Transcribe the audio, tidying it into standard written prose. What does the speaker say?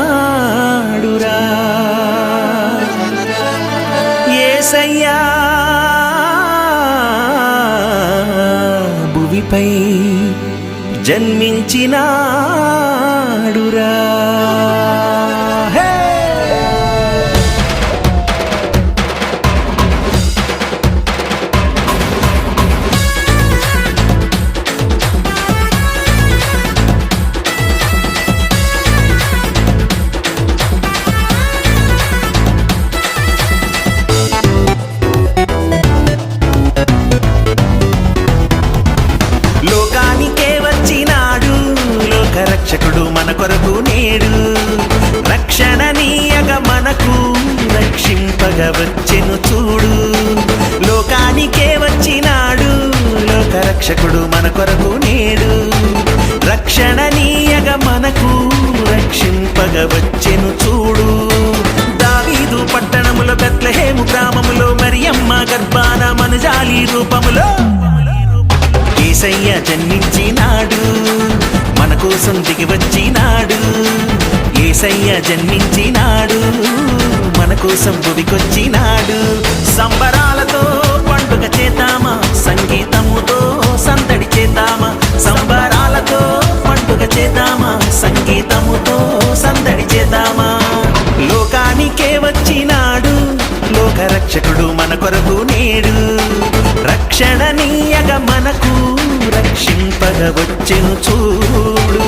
జన్మించినాడురా యేసయ్యా భువిపై జన్మించినాడురా లోకానికే వచ్చినాడు లోకరక్షకుడు మన కొరకు నేడు రక్షణ నీయగ మనకు రక్షింపగా వచ్చెను చూడు లోకానికే వచ్చినాడు లోకరక్షకుడు మన కొరకు నేడు రక్షణ నీయగ మనకు రక్షింపగా వచ్చెను చూడు దావీదు పట్టణములో బెత్లెహేము గ్రామములో మరియమ్మ గర్భాన మనుజాలి రూపములో యేసయ్య జన్మించినాడు మన కోసం దిగి వచ్చినాడు యేసయ్య జన్మించినాడు మన కోసం భువికొచ్చినాడు సంబరాలతో పండుగ చేద్దామా సంగీతముతో సందడి చేద్దామా సంబరాలతో పండుగ చేద్దామా సంగీతముతో సందడి చేద్దామా లోకానికే వచ్చినాడు లోకరక్షకుడు మన కొరకు నేడు రక్షణ నీయగ మనకు రక్షింపగ వచ్చెను చూడు